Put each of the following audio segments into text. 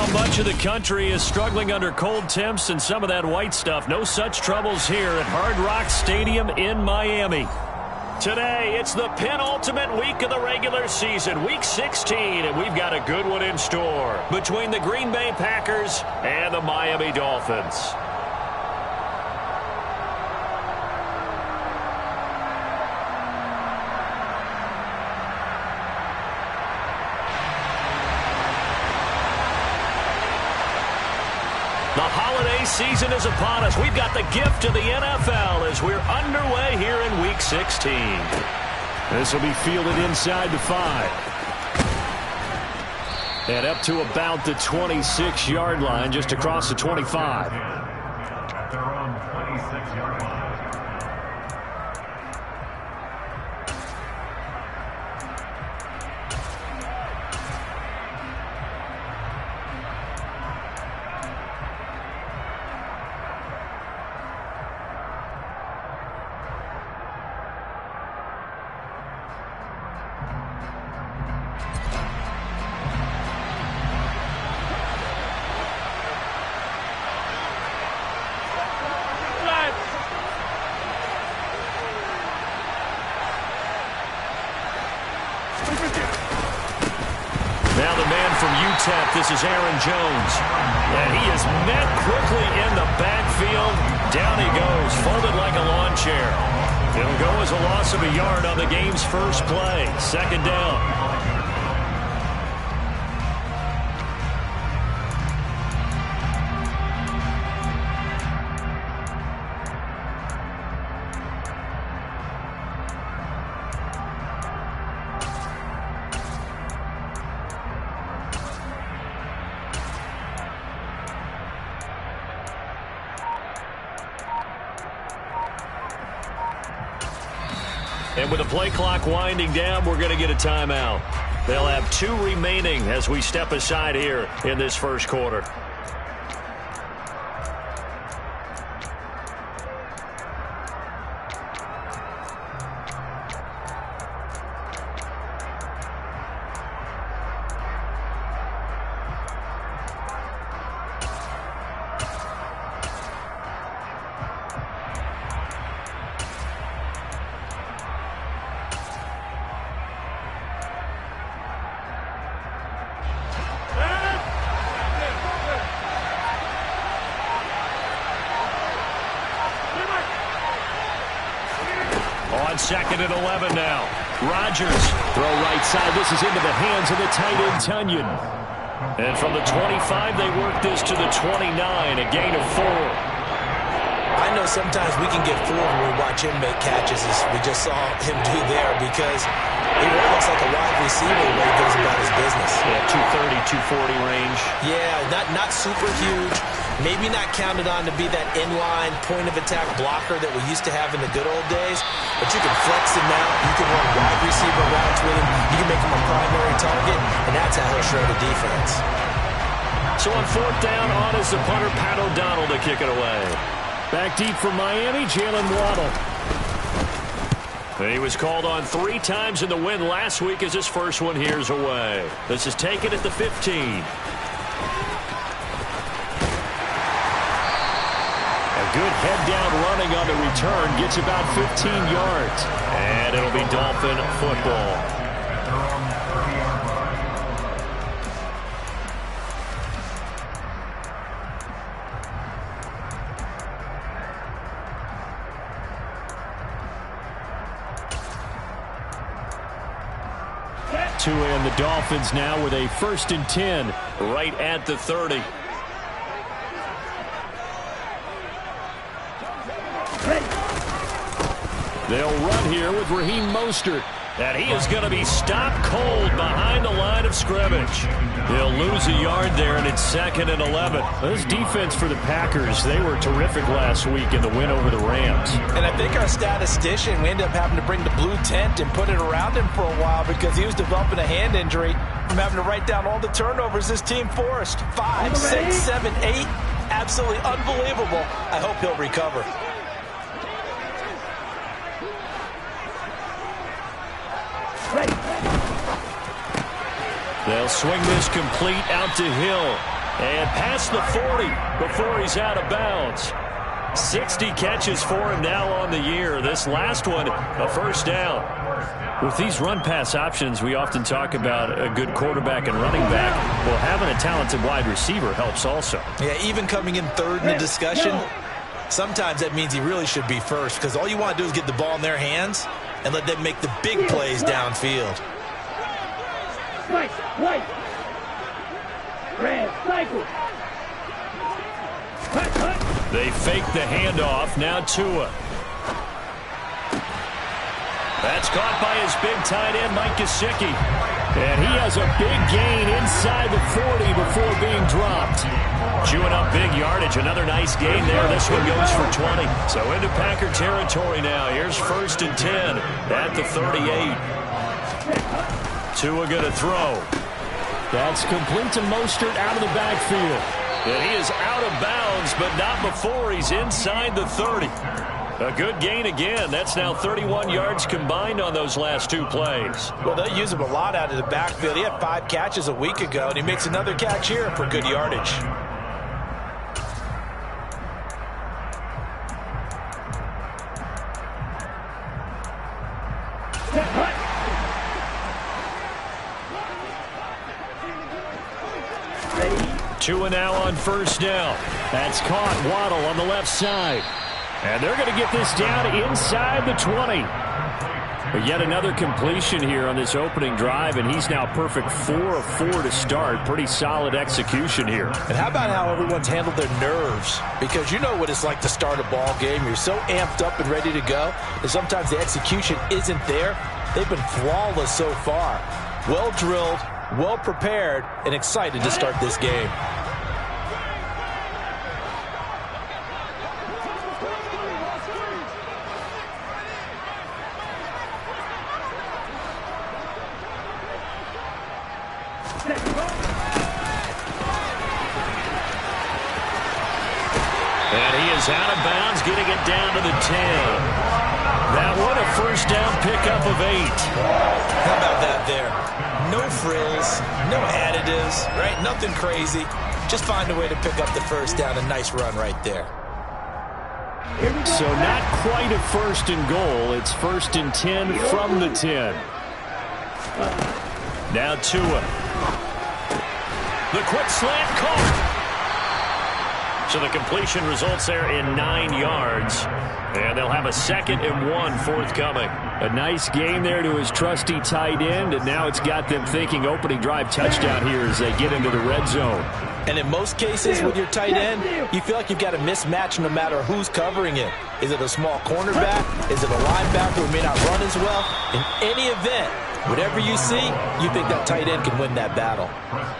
Well, much of the country is struggling under cold temps and some of that white stuff. No such troubles here at Hard Rock Stadium in Miami. Today, it's the penultimate week of the regular season, Week 16, and we've got a good one in store between the Green Bay Packers and the Miami Dolphins. The holiday season is upon us. We've got the gift of the NFL as we're underway here in Week 16. This will be fielded inside the 5. And up to about the 26-yard line, just across the 25. At their own 26-yard line. Now the man from UTEP, this is Aaron Jones. And he is met quickly in the backfield. Down he goes, folded like a lawn chair. It'll go as a loss of a yard on the game's first play. Second down. And with the play clock winding down, we're going to get a timeout. They'll have 2 remaining as we step aside here in this first quarter. On 2nd and 11 now. Rodgers, throw right side. This is into the hands of the tight end, Tunyon. And from the 25, they work this to the 29, a gain of 4. I know sometimes we can get fooled when we watch him make catches, as we just saw him do there, because he really looks like a wide receiver the way he goes about his business. Yeah, 230, 240 range. Yeah, not super huge. Maybe not counted on to be that inline point-of-attack blocker that we used to have in the good old days, but you can flex him out. You can run wide receiver routes with him. You can make him a primary target, and that's how he'll shred a defense. So on 4th down, on is the punter, Pat O'Donnell, to kick it away. Back deep from Miami, Jalen Waddle. He was called on 3 times in the win last week as his first one here's away. This is taken at the 15. Good head down running on the return. Gets about 15 yards. And it'll be Dolphin football. At their own 30-yard line. To end the Dolphins now with a 1st and 10. Right at the 30. They'll run here with Raheem Mostert. And he is going to be stopped cold behind the line of scrimmage. He'll lose a yard there, and it's 2nd and 11. This defense for the Packers, they were terrific last week in the win over the Rams. And I think our statistician, we ended up having to bring the blue tent and put it around him for a while because he was developing a hand injury from having to write down all the turnovers this team forced. 5, 6, 7, 8. Absolutely unbelievable. I hope he'll recover. They'll swing this complete out to Hill. And past the 40 before he's out of bounds. 60 catches for him now on the year. This last one, a first down. With these run-pass options, we often talk about a good quarterback and running back. Well, having a talented wide receiver helps also. Yeah, even coming in third in the discussion, sometimes that means he really should be first, because all you want to do is get the ball in their hands and let them make the big plays downfield. They fake the handoff. Now Tua. That's caught by his big tight end, Mike Gesicki. And he has a big gain inside the 40 before being dropped. Chewing up big yardage. Another nice gain there. This one goes for 20. So into Packer territory now. Here's 1st and 10 at the 38. Tua going to throw. That's complete to Mostert out of the backfield. And he is out of bounds, but not before he's inside the 30. A good gain again. That's now 31 yards combined on those last 2 plays. Well, they'll use him a lot out of the backfield. He had 5 catches a week ago, and he makes another catch here for good yardage. Tua now on 1st down. That's caught. Waddle on the left side. And they're going to get this down inside the 20. But yet another completion here on this opening drive, and he's now perfect 4 of 4 to start. Pretty solid execution here. And how about how everyone's handled their nerves? Because you know what it's like to start a ball game. You're so amped up and ready to go, and sometimes the execution isn't there. They've been flawless so far. Well drilled, well prepared, and excited to start this game. And he is out of bounds, getting it down to the 10. That one a 1st down pickup of 8. How about that there? No frills, no additives, right? Nothing crazy. Just find a way to pick up the 1st down. A nice run right there. So not quite a 1st and goal. It's 1st and 10 from the 10. Now Tua. The quick slant caught. So the completion results there in 9 yards. And they'll have a 2nd and 1 forthcoming. A nice gain there to his trusty tight end, and now it's got them thinking opening drive touchdown here as they get into the red zone. And in most cases with your tight end, you feel like you've got a mismatch no matter who's covering it. Is it a small cornerback? Is it a linebacker who may not run as well? In any event, whatever you see, you think that tight end can win that battle.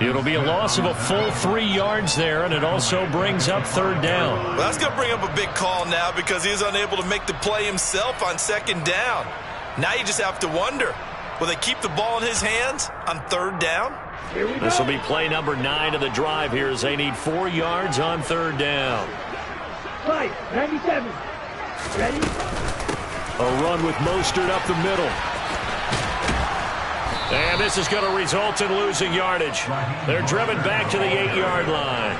It'll be a loss of a full 3 yards there, and it also brings up 3rd down. Well, that's going to bring up a big call now because he's unable to make the play himself on 2nd down. Now you just have to wonder, will they keep the ball in his hands on 3rd down? This will be play number 9 of the drive here as they need 4 yards on 3rd down. 97. Ready? A run with Mostert up the middle. And this is going to result in losing yardage. They're driven back to the 8-yard line.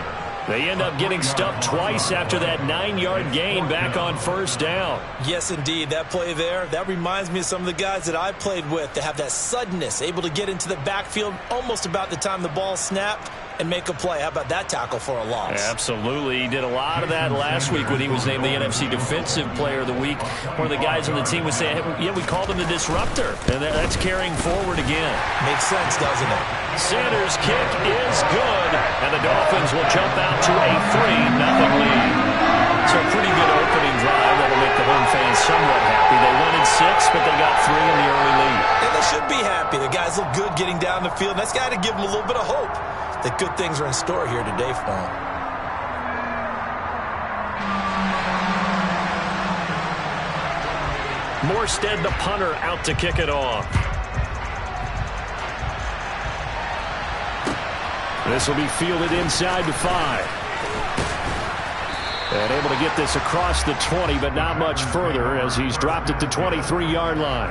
They end up getting stuffed twice after that 9-yard gain back on 1st down. Yes, indeed. That play there, that reminds me of some of the guys that I played with that have that suddenness, able to get into the backfield almost about the time the ball snapped and make a play. How about that tackle for a loss? Absolutely. He did a lot of that last week when he was named the NFC Defensive Player of the Week. One of the guys on the team was saying, yeah, we called him the disruptor. And that's carrying forward again. Makes sense, doesn't it? Sanders' kick is good, and the Dolphins will jump out to a 3-0 lead. So a pretty good opening drive that'll make the home fans somewhat happy. They won in 6, but they got 3 in the early lead. And they should be happy. The guys look good getting down the field. That's got to give them a little bit of hope that good things are in store here today for them. Morstead, the punter, out to kick it off. This will be fielded inside the 5. And able to get this across the 20, but not much further as he's dropped it to 23-yard line.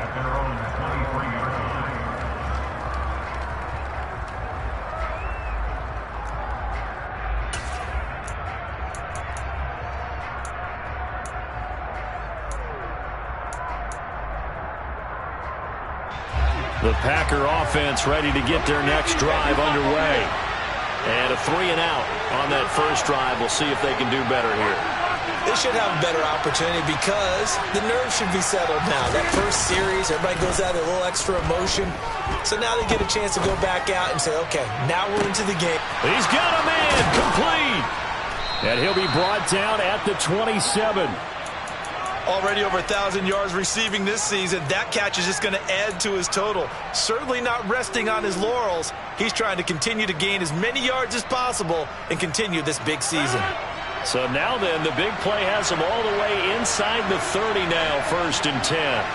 The Packer offense ready to get their next drive underway. And a 3-and-out on that first drive. We'll see if they can do better here. They should have a better opportunity because the nerves should be settled now. That first series, everybody goes out with a little extra emotion. So now they get a chance to go back out and say, okay, now we're into the game. He's got a man complete. And he'll be brought down at the 27. Already over 1,000 yards receiving this season. That catch is just going to add to his total. Certainly not resting on his laurels. He's trying to continue to gain as many yards as possible and continue this big season. So now then, the big play has him all the way inside the 30 now, 1st and 10.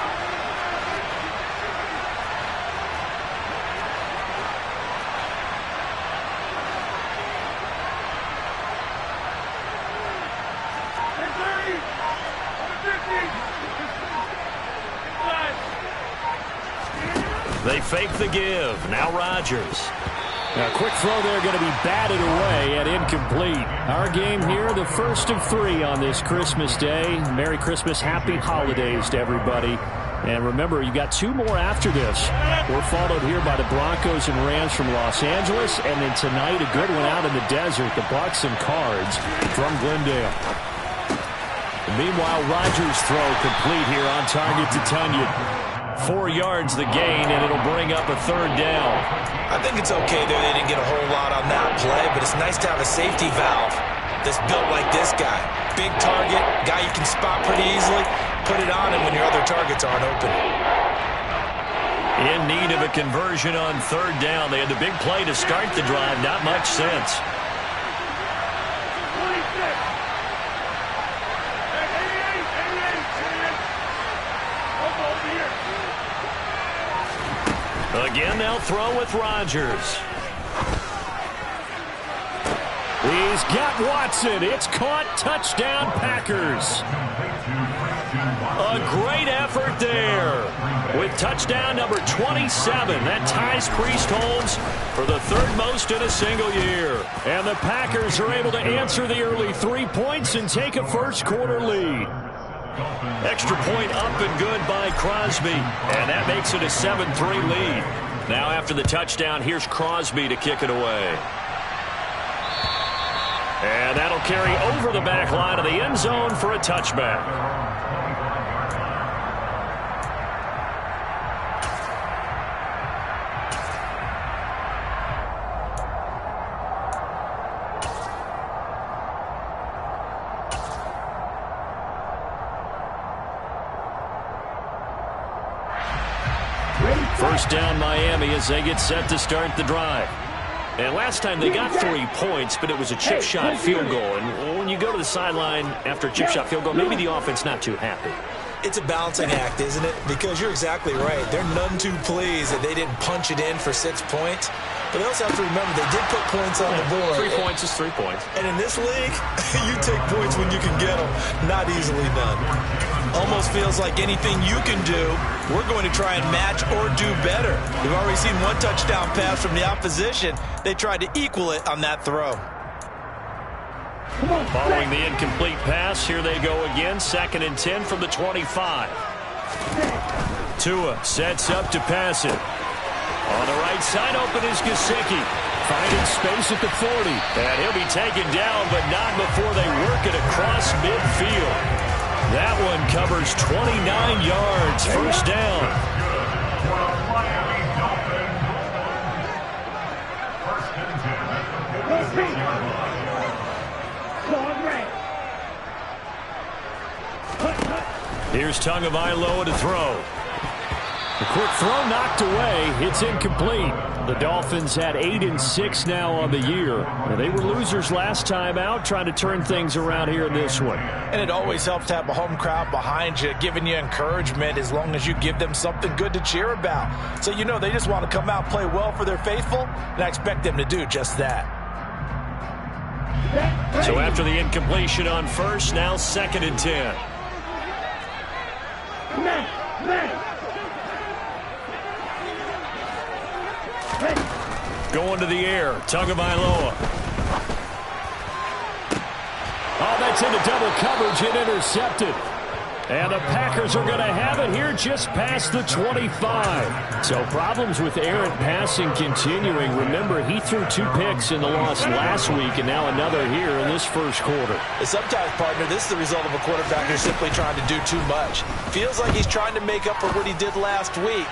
They fake the give. Now Rodgers. Now, quick throw there going to be batted away and incomplete. Our game here, the first of 3 on this Christmas Day. Merry Christmas, Happy Holidays to everybody. And remember, you got 2 more after this. We're followed here by the Broncos and Rams from Los Angeles. And then tonight, a good one out in the desert, the Bucs and Cards from Glendale. Meanwhile, Rodgers' throw complete here on target to Tunyon. 4 yards the gain, and it'll bring up a 3rd down. I think it's okay there. They didn't get a whole lot on that play, but it's nice to have a safety valve that's built like this guy. Big target, guy you can spot pretty easily. Put it on him when your other targets aren't open. In need of a conversion on 3rd down. They had the big play to start the drive. Not much sense. Again, they'll throw with Rodgers. He's got Watson. It's caught. Touchdown, Packers. A great effort there with touchdown number 27. That ties Priest-Holmes for the 3rd most in a single year. And the Packers are able to answer the early 3 points and take a first-quarter lead. Extra point up and good by Crosby. And that makes it a 7-3 lead. Now after the touchdown, here's Crosby to kick it away. And that'll carry over the back line of the end zone for a touchback. First down Miami as they get set to start the drive. And last time they got 3 points, but it was a chip shot field goal. And when you go to the sideline after a chip shot field goal, maybe the offense not too happy. It's a balancing act, isn't it? Because you're exactly right. They're none too pleased that they didn't punch it in for 6 points. But they also have to remember they did put points on the board. 3 points is 3 points. And in this league, you take points when you can get them. Not easily done. Almost feels like anything you can do, we're going to try and match or do better. We've already seen 1 touchdown pass from the opposition. They tried to equal it on that throw. Following the incomplete pass, here they go again. 2nd and 10 from the 25. Tua sets up to pass it. On the right side, open is Gesicki. Finding space at the 40. And he'll be taken down, but not before they work it across midfield. That one covers 29 yards. First down. Here's Tagovailoa to throw. The quick throw knocked away. It's incomplete. The Dolphins had 8-6 now on the year. They were losers last time out, trying to turn things around here in this one. And it always helps to have a home crowd behind you, giving you encouragement as long as you give them something good to cheer about. So you know they just want to come out and play well for their faithful, and I expect them to do just that. So after the incompletion on first, now 2nd and 10. Going to the air, Tagovailoa. Oh, that's into double coverage and intercepted. And the Packers are going to have it here just past the 25. So problems with errant passing continuing. Remember, he threw 2 picks in the loss last week and now another here in this first quarter. Sometimes, partner, this is the result of a quarterback who's simply trying to do too much. Feels like he's trying to make up for what he did last week,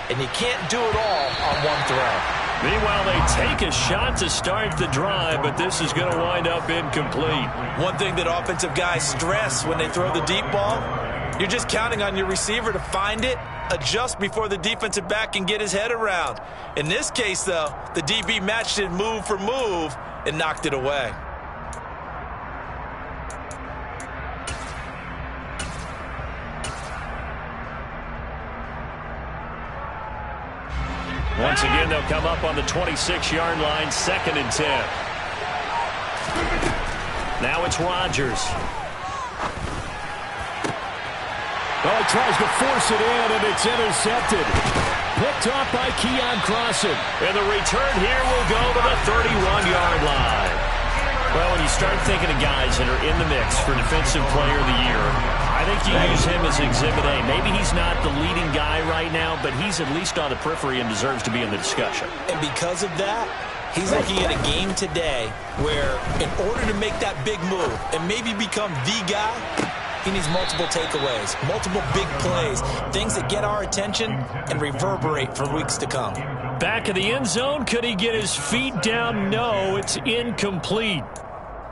and you can't do it all on one throw. Meanwhile, they take a shot to start the drive, but this is going to wind up incomplete. One thing that offensive guys stress when they throw the deep ball, you're just counting on your receiver to find it, adjust before the defensive back can get his head around. In this case, though, the DB matched it move for move and knocked it away. Once again, they'll come up on the 26-yard line, 2nd and 10. Now it's Rodgers. Oh, he tries to force it in, and it's intercepted. Picked off by Keon Crossen. And the return here will go to the 31-yard line. Well, when you start thinking of guys that are in the mix for Defensive Player of the Year, I think you use him as Exhibit A. Maybe he's not the leading guy right now, but he's at least on the periphery and deserves to be in the discussion. And because of that, he's looking at a game today where in order to make that big move and maybe become the guy, he needs multiple takeaways, multiple big plays, things that get our attention and reverberate for weeks to come. Back of the end zone, could he get his feet down? No, it's incomplete.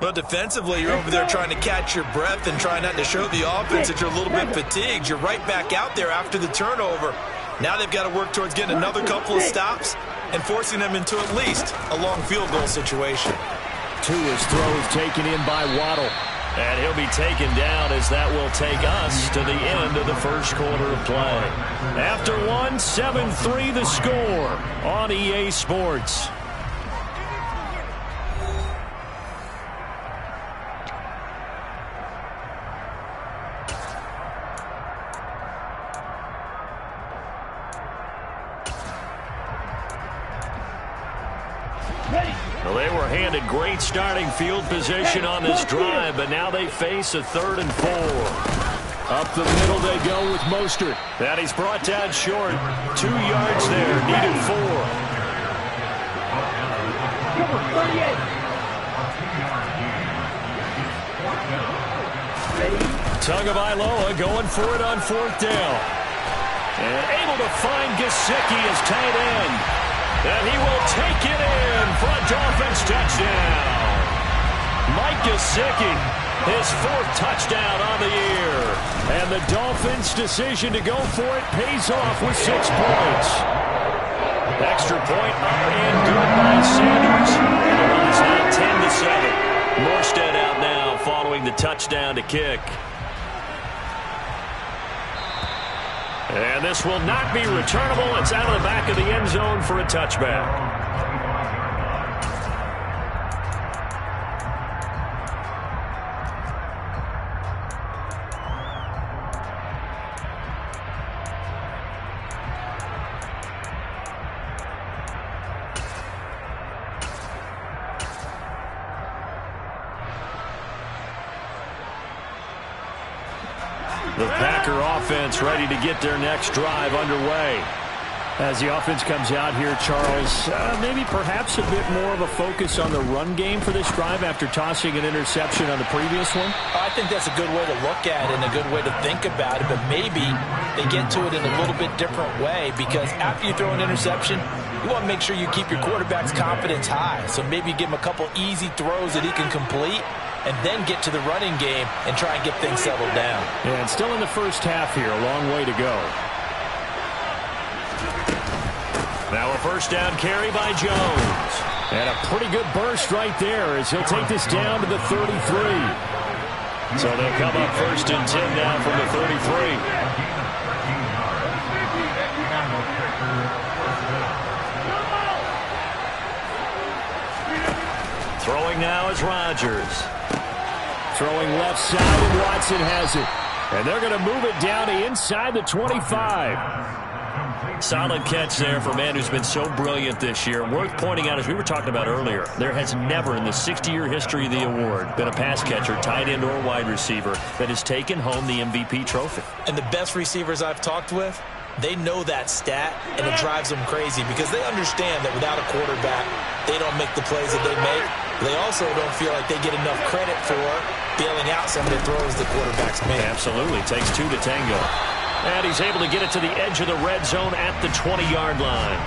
Well, defensively, you're over there trying to catch your breath and try not to show the offense that you're a little bit fatigued. You're right back out there after the turnover. Now they've got to work towards getting another couple of stops and forcing them into at least a long field goal situation. Tua's throw is taken in by Waddle. And he'll be taken down as that will take us to the end of the first quarter of play. After one, 7-3 the score on EA Sports. Well, they were handed great starting field position on this drive, but now they face a 3rd and 4. Up the middle they go with Mostert. And he's brought down short. 2 yards there, needed 4. Tagovailoa going for it on 4th down. And able to find Gesicki as tight end. And he will take it in for a Dolphins touchdown. Mike Gesicki, his 4th touchdown on the year. And the Dolphins' decision to go for it pays off with 6 points. Extra point up and good by Sanders. And the run is now 10-7. Morstead out now following the touchdown to kick. And this will not be returnable. It's out of the back of the end zone for a touchback. The Packer offense ready to get their next drive underway. As the offense comes out here, Charles, maybe perhaps a bit more of a focus on the run game for this drive after tossing an interception on the previous one? I think that's a good way to look at it and a good way to think about it, but maybe they get to it in a little bit different way because after you throw an interception, you want to make sure you keep your quarterback's confidence high. So maybe give him a couple easy throws that he can complete and then get to the running game and try and get things settled down. And still in the first half here, a long way to go. Now a first down carry by Jones. And a pretty good burst right there as he'll take this down to the 33. So they'll come up 1st and 10 now from the 33. Throwing now is Rodgers. Throwing left side, and Watson has it. And they're going to move it down to inside the 25. Solid catch there for a man who's been so brilliant this year. Worth pointing out, as we were talking about earlier, there has never in the 60-year history of the award been a pass catcher, tight end, or wide receiver that has taken home the MVP trophy. And the best receivers I've talked with, they know that stat, and it drives them crazy because they understand that without a quarterback, they don't make the plays that they make. They also don't feel like they get enough credit for bailing out some of the throws the quarterbacks make. Absolutely. Takes two to tango. And he's able to get it to the edge of the red zone at the 20-yard line.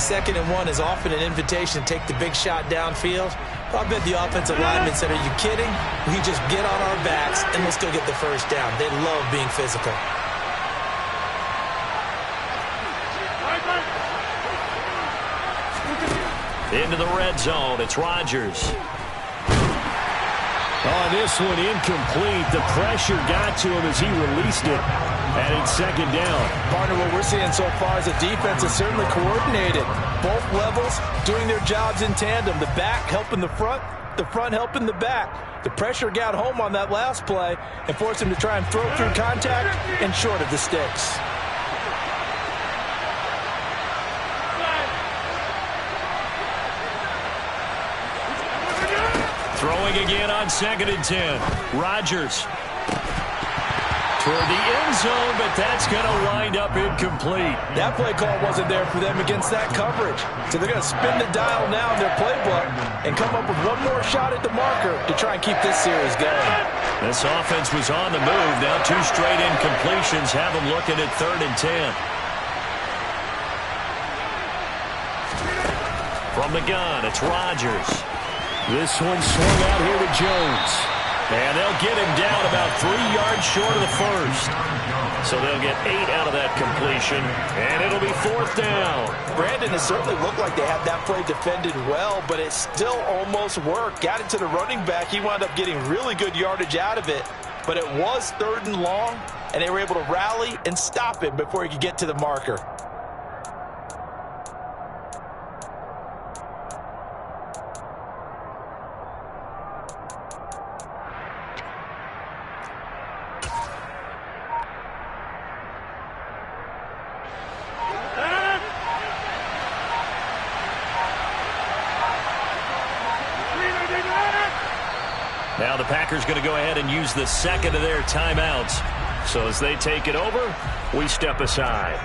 2nd and 1 is often an invitation to take the big shot downfield. I bet the offensive lineman said, are you kidding? We just get on our backs and let's go get the first down. They love being physical. Into the red zone. It's Rodgers. On this one, incomplete. The pressure got to him as he released it. And it's 2nd down. Partner, what we're seeing so far is the defense is certainly coordinated. Both levels doing their jobs in tandem. The back helping the front helping the back. The pressure got home on that last play and forced him to try and throw through contact and short of the sticks. Throwing again on 2nd and 10. Rodgers toward the end zone, but that's going to wind up incomplete. That play call wasn't there for them against that coverage. So they're going to spin the dial now in their playbook and come up with one more shot at the marker to try and keep this series going. This offense was on the move. Now 2 straight incompletions have them looking at 3rd and 10. From the gun, it's Rodgers. This one swung out here to Jones. And they'll get him down about 3 yards short of the first. So they'll get 8 out of that completion, and it'll be 4th down. Brandon, it certainly looked like they had that play defended well, but it still almost worked. Got it to the running back. He wound up getting really good yardage out of it, but it was 3rd and long, and they were able to rally and stop him before he could get to the marker. Now the Packers going to go ahead and use the 2nd of their timeouts. So as they take it over, we step aside.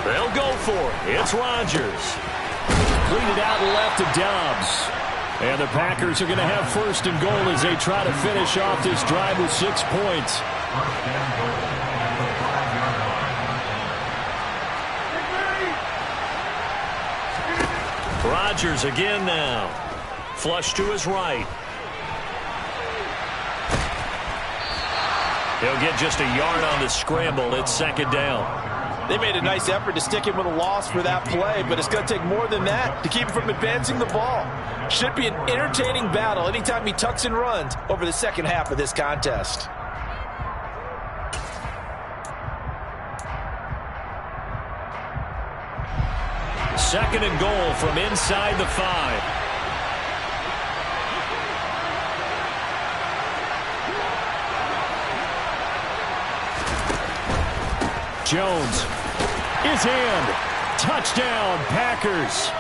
They'll go for it. It's Rodgers. Cleaned out left to Dobbs. And the Packers are going to have 1st and goal as they try to finish off this drive with 6 points. Rodgers again now. Flush to his right. He'll get just a yard on the scramble. It's 2nd down. They made a nice effort to stick him with a loss for that play, but it's going to take more than that to keep him from advancing the ball. Should be an entertaining battle anytime he tucks and runs over the second half of this contest. Second and goal from inside the 5. Jones is in. Touchdown, Packers.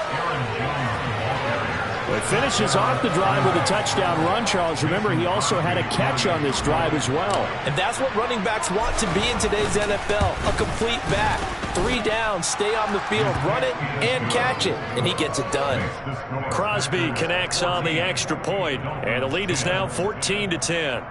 It finishes off the drive with a touchdown run, Charles. Remember, he also had a catch on this drive as well. And that's what running backs want to be in today's NFL, a complete back. 3 downs, stay on the field, run it, and catch it. And he gets it done. Crosby connects on the extra point, and the lead is now 14-10.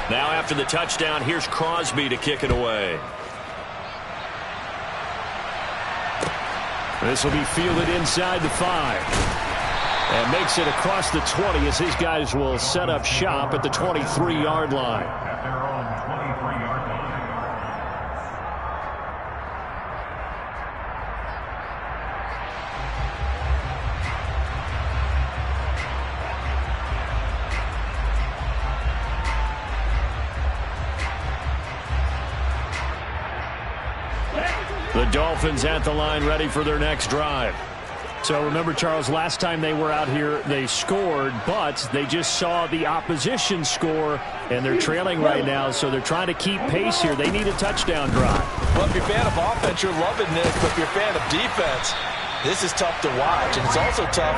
Now after the touchdown, here's Crosby to kick it away. This will be fielded inside the 5. And makes it across the 20 as his guys will set up shop at the 23-yard line. At their own 23-yard line. The Dolphins at the line ready for their next drive. So remember, Charles, last time they were out here, they scored, but they just saw the opposition score, and they're trailing right now, so they're trying to keep pace here. They need a touchdown drive. Well, if you're a fan of offense, you're loving this, but if you're a fan of defense, this is tough to watch, and it's also tough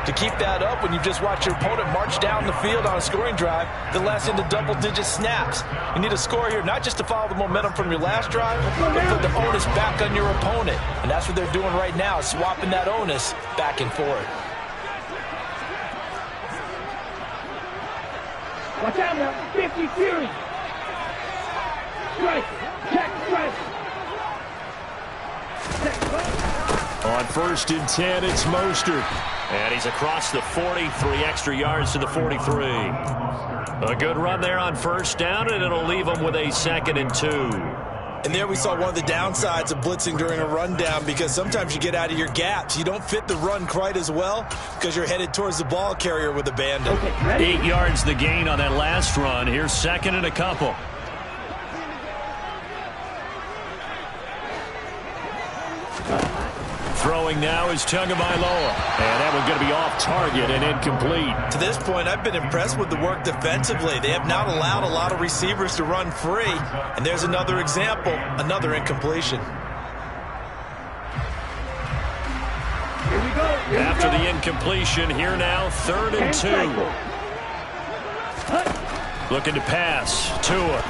to keep that up when you just watch your opponent march down the field on a scoring drive that lasts into double-digit snaps. You need a score here, not just to follow the momentum from your last drive, but put the onus back on your opponent. And that's what they're doing right now, swapping that onus back and forth. Watch out now. 50 Fury. Strike. Check. Strike. On 1st and 10, it's Mostert. And he's across the 40, 3 extra yards to the 43. A good run there on 1st down, and it'll leave him with a 2nd and 2. And there we saw one of the downsides of blitzing during a rundown, because sometimes you get out of your gaps. You don't fit the run quite as well because you're headed towards the ball carrier with abandon. 8 yards the gain on that last run. Here's 2nd and a couple. Throwing now is Tagovailoa. And that one's going to be off target and incomplete. To this point, I've been impressed with the work defensively. They have not allowed a lot of receivers to run free. And there's another example, another incompletion. Here we go. After the incompletion, here now, 3rd and 2. Looking to pass. Tua.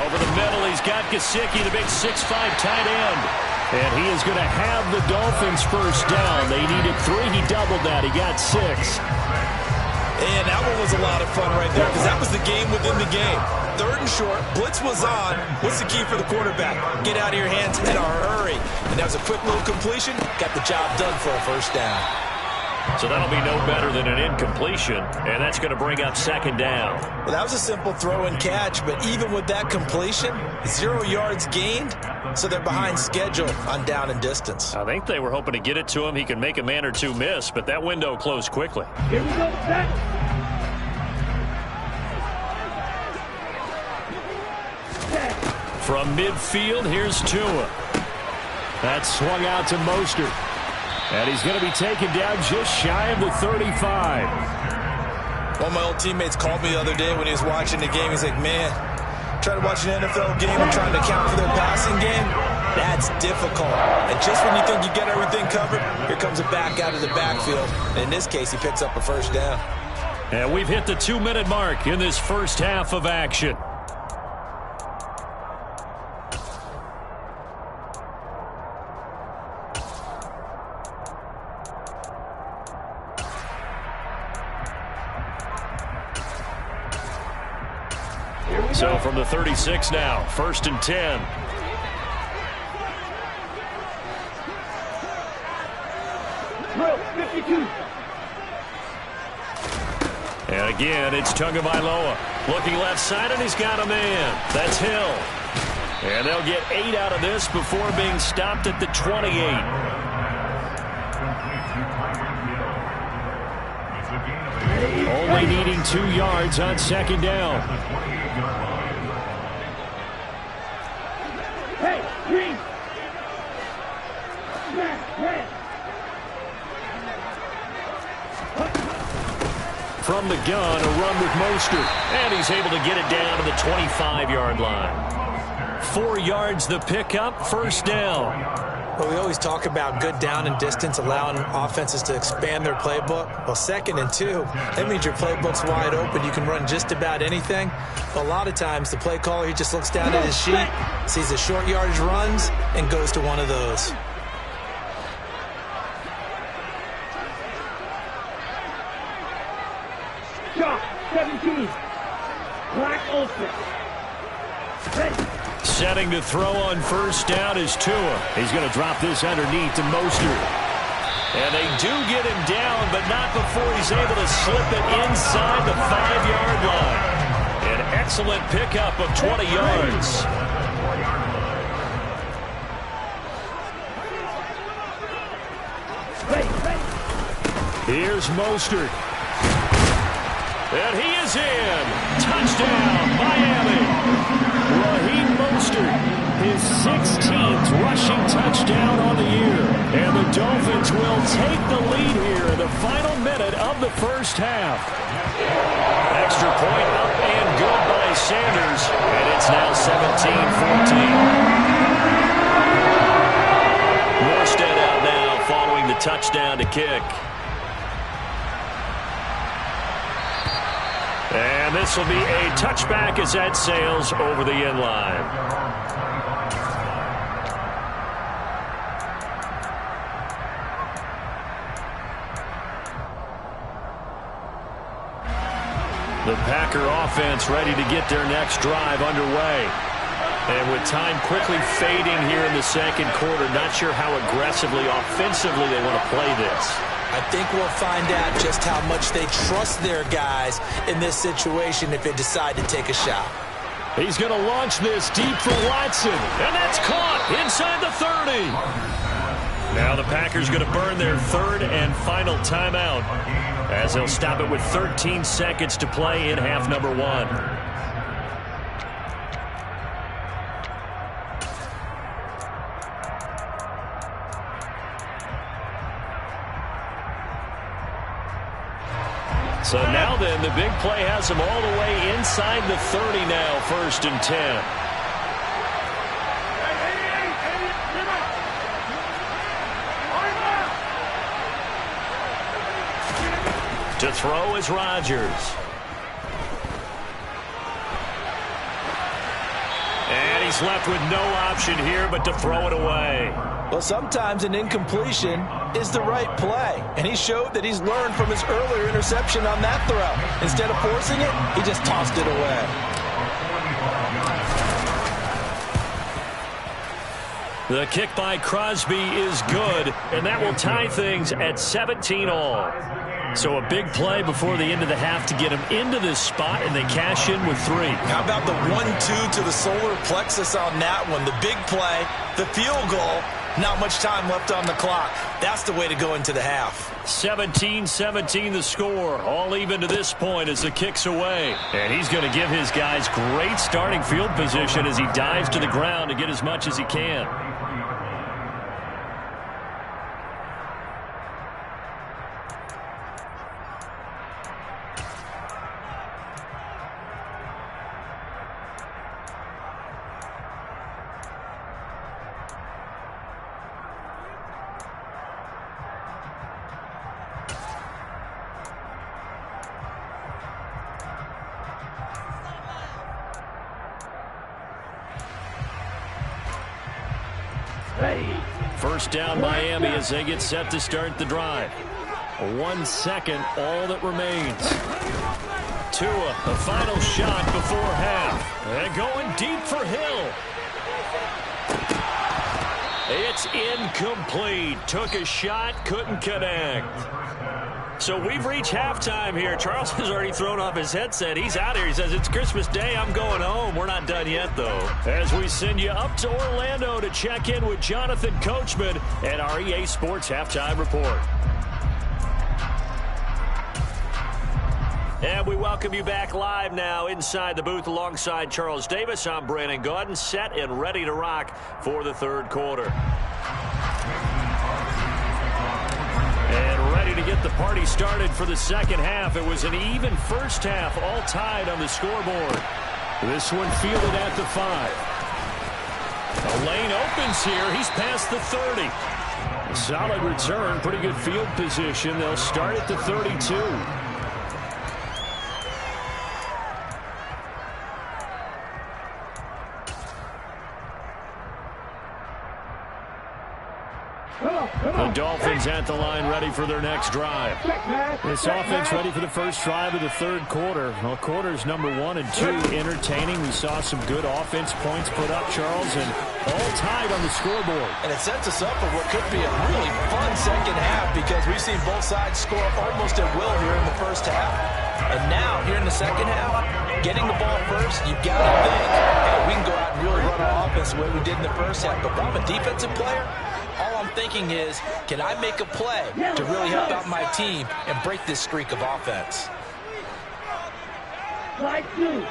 Over the middle, he's got Gesicki, the big 6'5" tight end. And he is going to have the Dolphins 1st down. They needed 3. He doubled that. He got 6. And that one was a lot of fun right there, because that was the game within the game. 3rd and short, blitz was on. What's the key for the quarterback? Get out of your hands in a hurry. And that was a quick little completion. Got the job done for a 1st down. So that'll be no better than an incompletion, and that's going to bring up 2nd down. Well, that was a simple throw and catch, but even with that completion, 0 yards gained, so they're behind schedule on down and distance. I think they were hoping to get it to him. He can make a man or two miss, but that window closed quickly. Here we go. Set. From midfield, here's Tua. That swung out to Mostert. And he's going to be taken down just shy of the 35. One of my old teammates called me the other day when he was watching the game. He's like, man, trying to watch an NFL game and trying to account for their passing game, that's difficult. And just when you think you get everything covered, here comes a back out of the backfield. And in this case, he picks up a 1st down. And we've hit the 2-minute mark in this 1st half of action. So from the 36 now, 1st and 10. Throw. 52. And again, it's Tagovailoa. Looking left side, and he's got a man. That's Hill. And they'll get 8 out of this before being stopped at the 28. Only needing 2 yards on 2nd down. Hey, green. Red. From the gun, a run with Mostert. And he's able to get it down to the 25-yard line. 4 yards the pickup, 1st down. Well, we always talk about good down and distance, allowing offenses to expand their playbook. Well, 2nd and 2, that means your playbook's wide open. You can run just about anything. But a lot of times, the play caller, he just looks down at his sheet, sees the short yardage runs, and goes to one of those. Chalk, 17. Black Ulster. Ready. Setting to throw on first down is Tua. He's going to drop this underneath to Mostert. And they do get him down, but not before he's able to slip it inside the 5-yard line. An excellent pickup of 20 yards. Here's Mostert. And he is in. Touchdown, Miami. Raheem Mostert, his 16th rushing touchdown on the year. And the Dolphins will take the lead here in the final minute of the first half. Extra point up and good by Sanders. And it's now 17-14. Morstead out now following the touchdown to kick. And this will be a touchback as that sails over the end line. The Packer offense ready to get their next drive underway. And with time quickly fading here in the second quarter, not sure how aggressively, offensively they want to play this. I think we'll find out just how much they trust their guys in this situation if they decide to take a shot. He's going to launch this deep for Watson. And that's caught inside the 30. Now the Packers going to burn their third and final timeout as they'll stop it with 13 seconds to play in half number 1. So now then, the big play has him all the way inside the 30 now, 1st and 10. To throw is Rodgers. And he's left with no option here but to throw it away. Well, sometimes an incompletion is the right play, and he showed that he's learned from his earlier interception on that throw. Instead of forcing it, he just tossed it away. The kick by Crosby is good, and that will tie things at 17-all. So a big play before the end of the half to get him into this spot, and they cash in with 3. How about the 1-2 to the solar plexus on that one? The big play, the field goal, not much time left on the clock. That's the way to go into the half. 17-17 the score. All even to this point as the kick's away. And he's going to give his guys great starting field position as he dives to the ground to get as much as he can. First down Miami as they get set to start the drive. 1 second, all that remains. Tua, the final shot before half. And going deep for Hill. It's incomplete. Took a shot, couldn't connect. So we've reached halftime here. Charles has already thrown off his headset. He's out here. He says, it's Christmas Day. I'm going home. We're not done yet, though. As we send you up to Orlando to check in with Jonathan Coachman and our EA Sports Halftime Report. And we welcome you back live now inside the booth alongside Charles Davis. I'm Brandon Gaudin, set and ready to rock for the third quarter. And ready to get the party started for the second half. It was an even first half, all tied on the scoreboard. This one fielded at the 5. The lane opens here. He's past the 30. A solid return, pretty good field position. They'll start at the 32. The Dolphins Dolphins at the line ready for their next drive. This offense ready for the first drive of the third quarter. Well, quarters number 1 and 2 entertaining. We saw some good offense points put up, Charles, and all tied on the scoreboard. And it sets us up for what could be a really fun second half because we've seen both sides score almost at will here in the first half. And now, here in the second half, getting the ball first, you've got to think, hey, we can go out and really run our offense the way we did in the first half. But if I'm a defensive player, all I'm thinking is, can I make a play to really help out my team and break this streak of offense? Slide 2.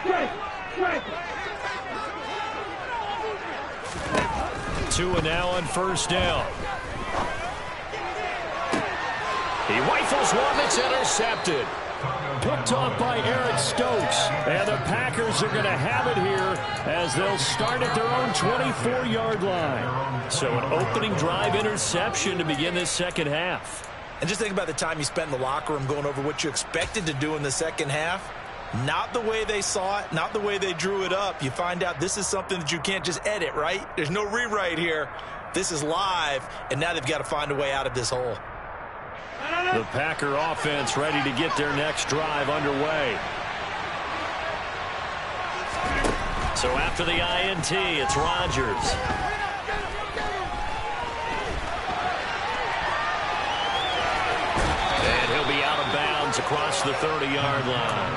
Strike. Tua now on first down. He rifles one that's intercepted. Picked off by Eric Stokes. And the Packers are going to have it here as they'll start at their own 24-yard line. So an opening drive interception to begin this second half. And just think about the time you spent in the locker room going over what you expected to do in the second half. Not the way they saw it, not the way they drew it up. You find out this is something that you can't just edit, right? There's no rewrite here. This is live, and now they've got to find a way out of this hole. The Packer offense ready to get their next drive underway. So after the INT, it's Rodgers. And he'll be out of bounds across the 30-yard line.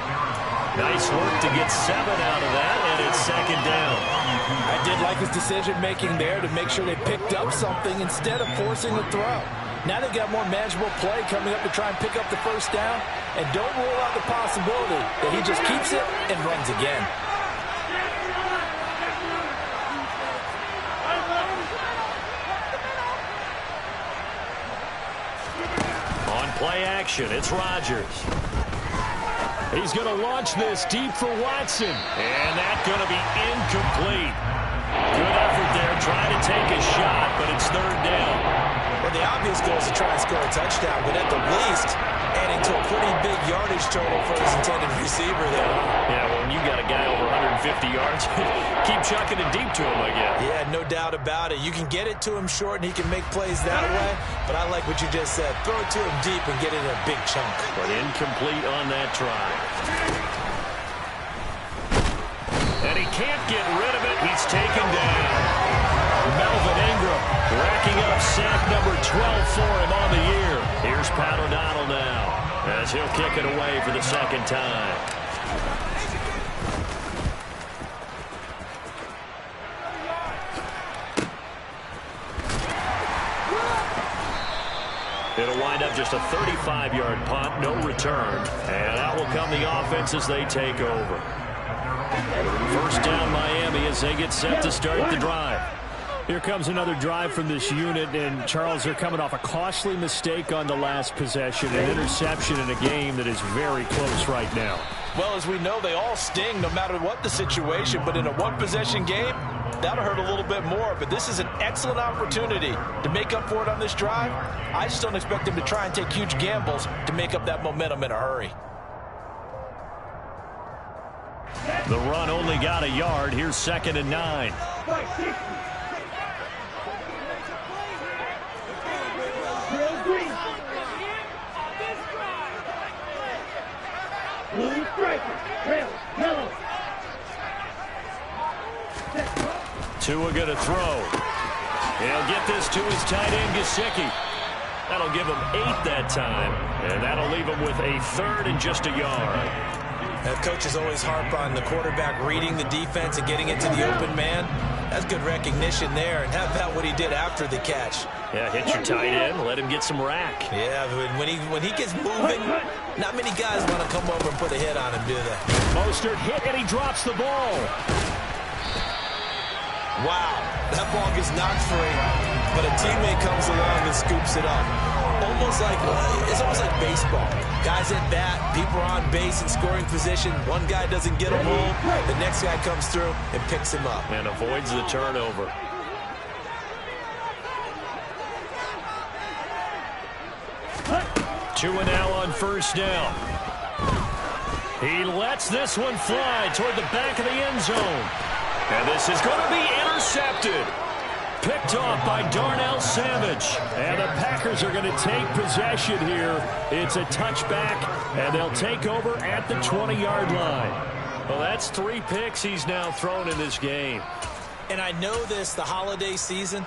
Nice work to get 7 out of that, and it's second down. I did like his decision-making there to make sure they picked up something instead of forcing the throw. Now they've got more manageable play coming up to try and pick up the first down. And don't rule out the possibility that he just keeps it and runs again. On play action, it's Rodgers. He's going to launch this deep for Watson. And that's going to be incomplete. Good effort there, trying to take a shot, but it's third down. Well, the obvious goal is to try and score a touchdown, but at the least, adding to a pretty big yardage total for his intended receiver there. Yeah, well, when you got a guy over 150 yards, keep chucking it deep to him, I guess. Yeah, no doubt about it. You can get it to him short, and he can make plays that way, but I like what you just said. Throw it to him deep and get it in a big chunk. But incomplete on that try. And he can't get rid of it. He's taken down. Melvin Ingram racking up sack number 12 for him on the year. Here's Pat O'Donnell now as he'll kick it away for the second time. It'll wind up just a 35-yard punt, no return. And out will come the offense as they take over. First down Miami as they get set to start the drive. Here comes another drive from this unit, and Charles, they're coming off a costly mistake on the last possession, an interception in a game that is very close right now. Well, as we know, they all sting no matter what the situation, but in a one-possession game, that'll hurt a little bit more. But this is an excellent opportunity to make up for it on this drive. I just don't expect them to try and take huge gambles to make up that momentum in a hurry. The run only got a yard. Here's 2nd and 9. Tua gonna throw. He'll get this to his tight end, Gesicki. That'll give him 8 that time, and that'll leave him with a 3rd and just a yard. Coaches always harp on the quarterback reading the defense and getting it to the open man. That's good recognition there. And how about what he did after the catch? Yeah, hit your tight end, let him get some rack. Yeah, but when he gets moving, not many guys want to come over and put a hit on him, do they? Mostert hit, and he drops the ball. Wow, that ball gets knocked free, but a teammate comes along and scoops it up. It's almost like baseball. Guys at bat, people are on base in scoring position. One guy doesn't get him home, the next guy comes through and picks him up. And avoids the turnover. Tua now on first down. He lets this one fly toward the back of the end zone. And this is going to be intercepted. Picked off by Darnell Savage. And the Packers are going to take possession here. It's a touchback, and they'll take over at the 20-yard line. Well, that's 3 picks he's now thrown in this game. And I know this, the holiday season,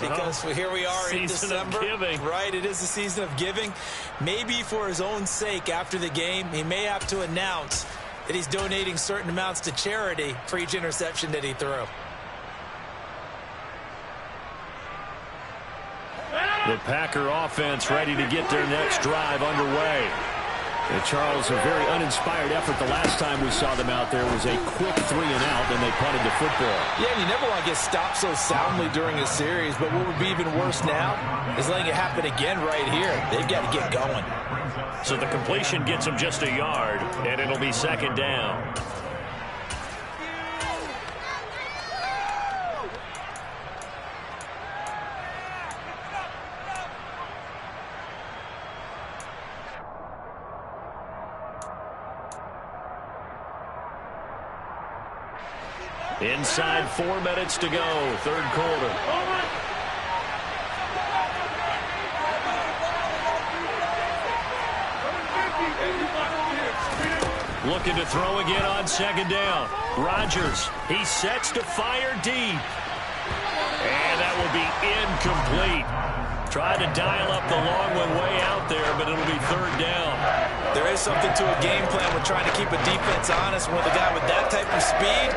because here we are in December. Season of giving. Right, it is the season of giving. Maybe for his own sake after the game, he may have to announce that he's donating certain amounts to charity for each interception that he threw. The Packer offense ready to get their next drive underway. And Charles, a very uninspired effort the last time we saw them out there was a quick 3 and out, and they punted the football. Yeah, and you never want to get stopped so soundly during a series, but what would be even worse now is letting it happen again right here. They've got to get going. So the completion gets them just a yard, and it'll be 2nd down. Inside 4 minutes to go, 3rd quarter. Looking to throw again on 2nd down. Rodgers, he sets to fire deep. And that will be incomplete. Tried to dial up the long one way out there, but it'll be 3rd down. There is something to a game plan with trying to keep a defense honest. With a guy with that type of speed,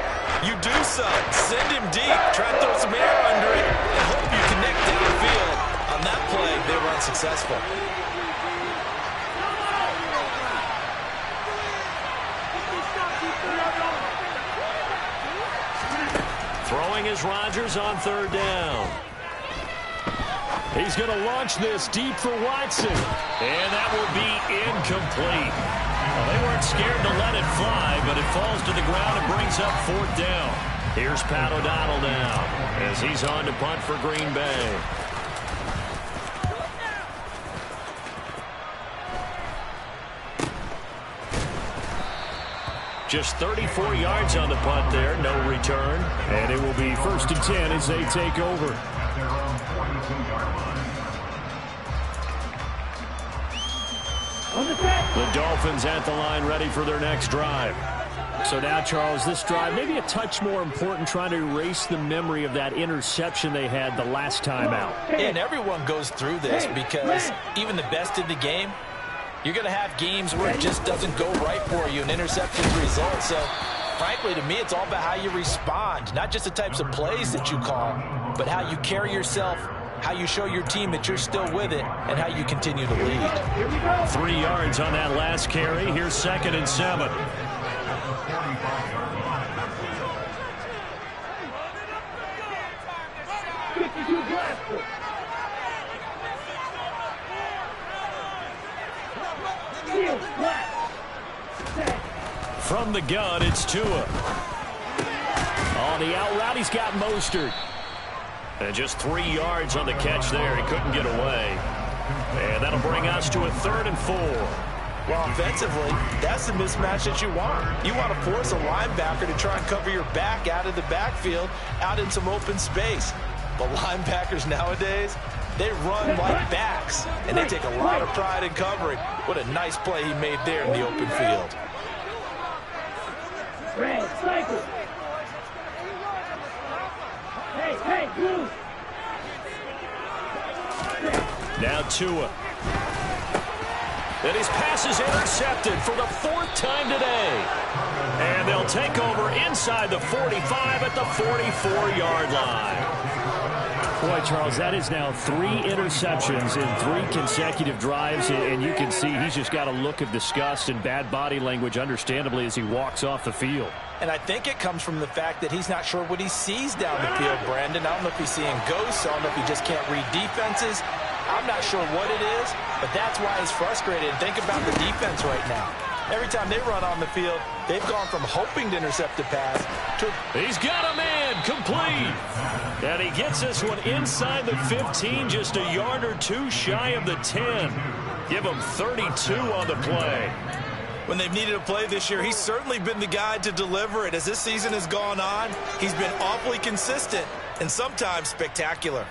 you do so. Send him deep. Try to throw some air under it and hope you connect downfield. On that play, they were unsuccessful. Throwing is Rodgers on 3rd down. He's going to launch this deep for Watson. And that will be incomplete. Well, they weren't scared to let it fly, but it falls to the ground and brings up 4th down. Here's Pat O'Donnell now as he's on to punt for Green Bay. Just 34 yards on the punt there, no return. And it will be 1st and 10 as they take over. The Dolphins at the line ready for their next drive. So now, Charles, this drive maybe a touch more important, trying to erase the memory of that interception they had the last time out. And everyone goes through this because even the best in the game, you're going to have games where it just doesn't go right for you, and interceptions result. So, frankly, to me, it's all about how you respond, not just the types of plays that you call, but how you carry yourself, how you show your team that you're still with it, and how you continue to lead. 3 yards on that last carry. Here's 2nd and 7. From the gun, it's Tua. On the out route, he's got Mostert. And just 3 yards on the catch there. He couldn't get away. And that'll bring us to a 3rd and 4. Well, offensively, that's the mismatch that you want. You want to force a linebacker to try and cover your back out of the backfield, out in some open space. But linebackers nowadays, they run like backs, and they take a lot of pride in covering. What a nice play he made there in the open field. Red, cycle. Hey, blue. Now Tua. And his pass is intercepted for the 4th time today. And they'll take over inside the 45 at the 44-yard line. Boy, Charles, that is now 3 interceptions in 3 consecutive drives, and you can see he's just got a look of disgust and bad body language, understandably, as he walks off the field. And I think it comes from the fact that he's not sure what he sees down the field, Brandon. I don't know if he's seeing ghosts. I don't know if he just can't read defenses. I'm not sure what it is, but that's why he's frustrated. And think about the defense right now. Every time they run on the field, they've gone from hoping to intercept the pass to... He's got a man, complete. And he gets this one inside the 15, just a yard or 2 shy of the 10. Give him 32 on the play. When they've needed a play this year, he's certainly been the guy to deliver it. As this season has gone on, he's been awfully consistent. and sometimes spectacular.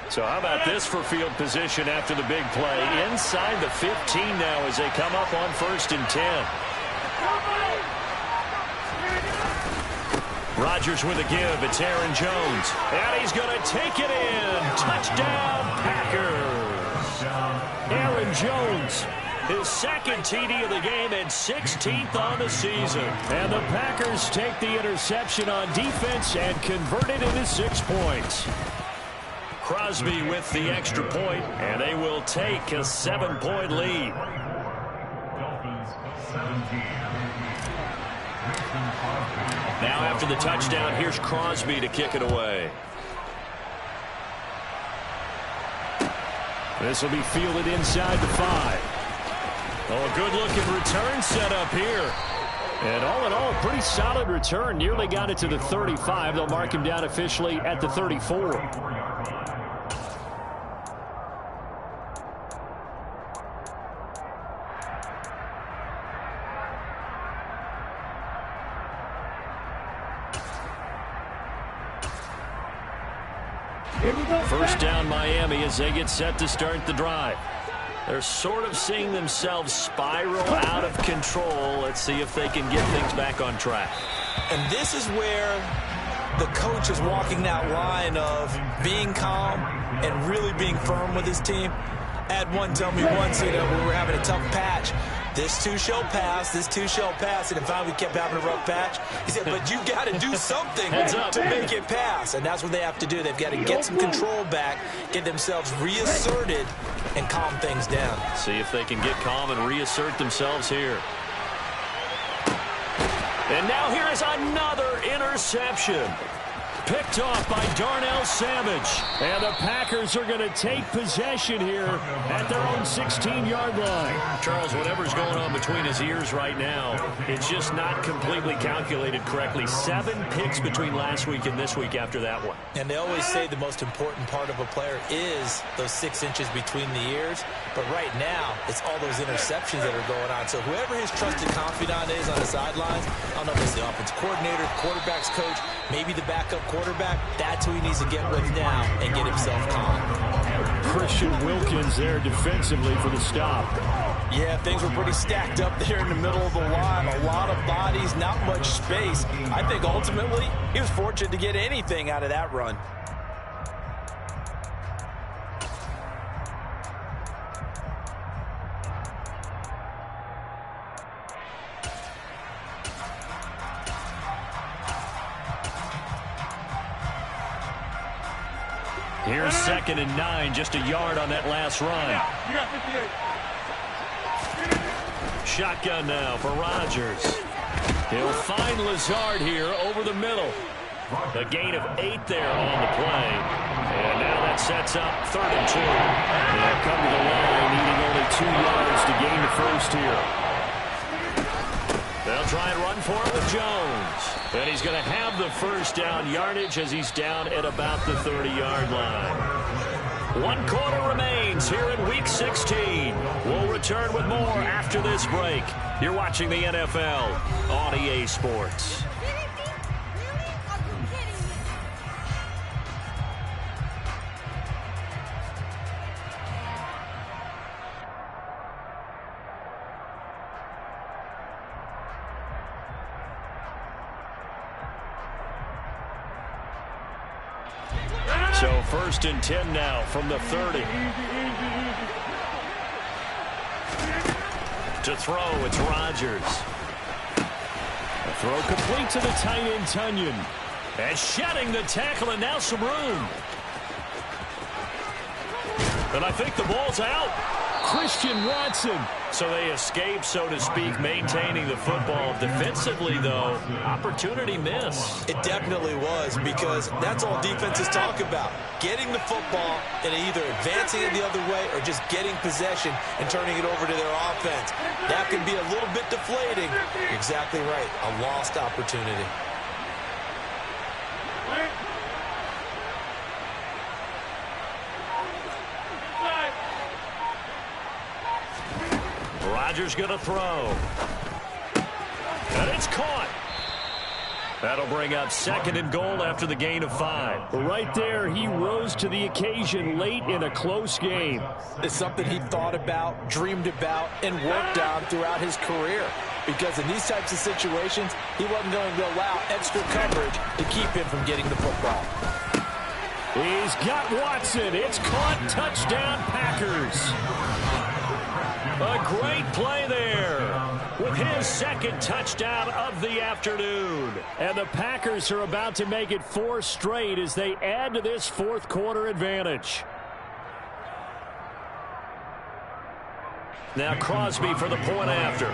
So how about this for field position after the big play? Inside the 15 now as they come up on 1st and 10. Rodgers with a give. It's Aaron Jones. And he's going to take it in. Touchdown, Packers. Aaron Jones, his second TD of the game and 16th on the season. And the Packers take the interception on defense and convert it into 6 points. Crosby with the extra point, and they will take a 7-point lead. Dolphins 17. Now after the touchdown, here's Crosby to kick it away. This will be fielded inside the 5. Oh, a good-looking return set up here. And all in all, pretty solid return. Nearly got it to the 35. They'll mark him down officially at the 34. First down Miami as they get set to start the drive. They're sort of seeing themselves spiral out of control. Let's see if they can get things back on track. And this is where the coach is walking that line of being calm and really being firm with his team. I had one tell me once, we were having a tough patch. This too shall pass, this too shall pass. And finally we kept having a rough patch. He said, but you got to do something to make it pass. And that's what they have to do. They've got to get some control back, get themselves reasserted, and calm things down. See if they can get calm and reassert themselves here. And now here is another interception. Picked off by Darnell Savage. And the Packers are going to take possession here at their own 16-yard line. Charles, whatever's going on between his ears right now, it's just not completely calculated correctly. 7 picks between last week and this week after that one. And they always say the most important part of a player is those 6 inches between the ears. But right now, it's all those interceptions that are going on. So whoever his trusted confidant is on the sidelines, I don't know if it's the offensive coordinator, quarterback's coach, maybe the backup quarterback, that's who he needs to get with now and get himself calm. Christian Wilkins there defensively for the stop. Yeah, things were pretty stacked up there in the middle of the line. A lot of bodies, not much space. I think ultimately he was fortunate to get anything out of that run. Here's 2nd and 9, just a yard on that last run. Shotgun now for Rodgers. He'll find Lazard here over the middle. A gain of 8 there on the play. And now that sets up 3rd and 2. They'll come to the line, needing only 2 yards to gain the first here. They'll try and run for it with Jones. And he's going to have the first down yardage as he's down at about the 30-yard line. 1 quarter remains here in Week 16. We'll return with more after this break. You're watching the NFL on EA Sports. So 1st and 10 now from the 30. To throw, it's Rodgers. A throw complete to the tight end, Tunyon. And shedding the tackle, and now some room. And I think the ball's out. Christian Watson. So they escape, so to speak, maintaining the football. Defensively, though, opportunity miss. It definitely was, because that's all defenses talk about. Getting the football and either advancing it the other way or just getting possession and turning it over to their offense. That can be a little bit deflating. You're exactly right. A lost opportunity. Rodgers going to throw. And it's caught. That'll bring up 2nd and goal after the gain of 5. Right there, he rose to the occasion late in a close game. It's something he thought about, dreamed about, and worked on throughout his career. Because in these types of situations, he wasn't going to allow extra coverage to keep him from getting the football. He's got Watson. It's caught. Touchdown, Packers. A great play there with his 2nd touchdown of the afternoon. And the Packers are about to make it 4 straight as they add to this 4th quarter advantage. Now Crosby for the point after.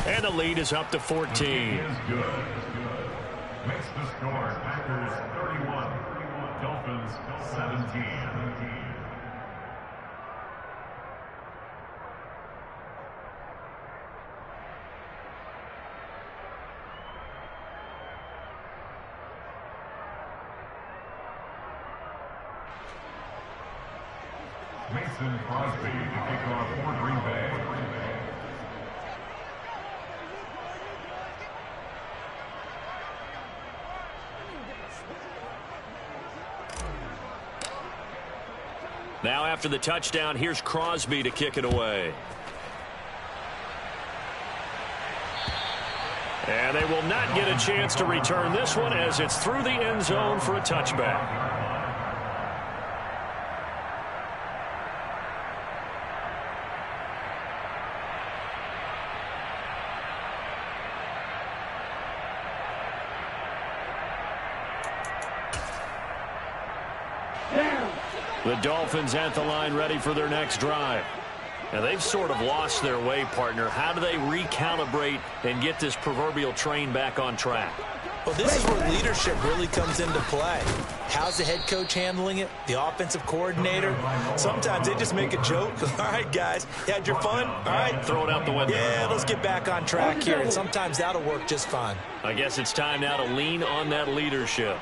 And the lead is up to 14. Makes the score Packers 31, Dolphins 17. Mason Crosby to kick off for Green Bay. Now after the touchdown, here's Crosby to kick it away. And they will not get a chance to return this one as it's through the end zone for a touchback. The Dolphins at the line ready for their next drive. Now they've sort of lost their way, partner. How do they recalibrate and get this proverbial train back on track? Well, this is where leadership really comes into play. How's the head coach handling it? The offensive coordinator? Sometimes they just make a joke. All right, guys, you had your fun? All right. Throw it out the window. Yeah, let's get back on track here. And sometimes that'll work just fine. I guess it's time now to lean on that leadership.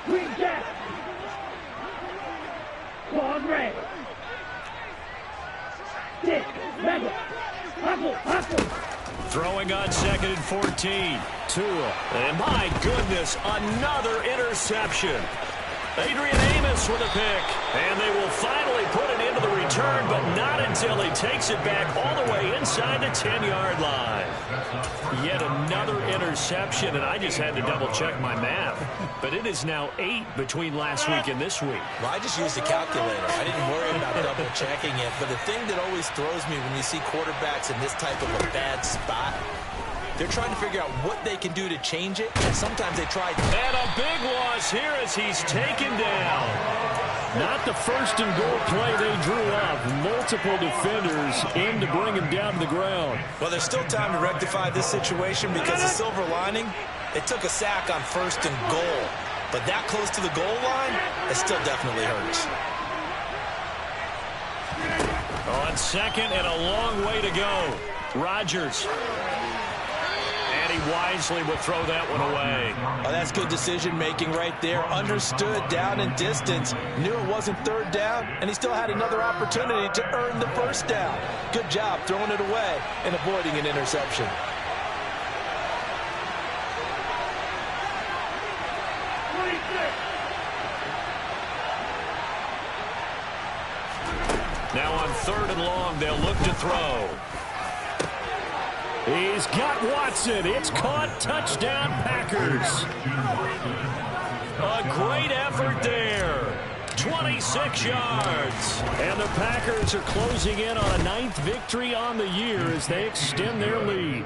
Green Jack. Claws red. Stick. Rebel. Hustle. Throwing on 2nd and 14. Tua. And my goodness, another interception. Adrian Amos with a pick. And they will finally put it into the return, but not until he takes it back all the way inside the 10-yard line. Yet another interception, and I just had to double-check my math. But it is now 8 between last week and this week. Well, I just used a calculator. I didn't worry about double-checking it. But the thing that always throws me when you see quarterbacks in this type of a bad spot, they're trying to figure out what they can do to change it, and sometimes they try. And a big loss here as he's taken down. Not the first and goal play they drew up. Multiple defenders in to bring him down to the ground. Well, there's still time to rectify this situation because the silver lining, it took a sack on 1st and goal. But that close to the goal line, it still definitely hurts. On 2nd and a long way to go. Rodgers. And he wisely would throw that one away. Oh, that's good decision-making right there. Understood down and distance. Knew it wasn't 3rd down, and he still had another opportunity to earn the 1st down. Good job throwing it away and avoiding an interception. Now on 3rd and long, they'll look to throw. He's got Watson. It's caught. Touchdown, Packers. A great effort there. 26 yards. And the Packers are closing in on a 9th victory on the year as they extend their lead.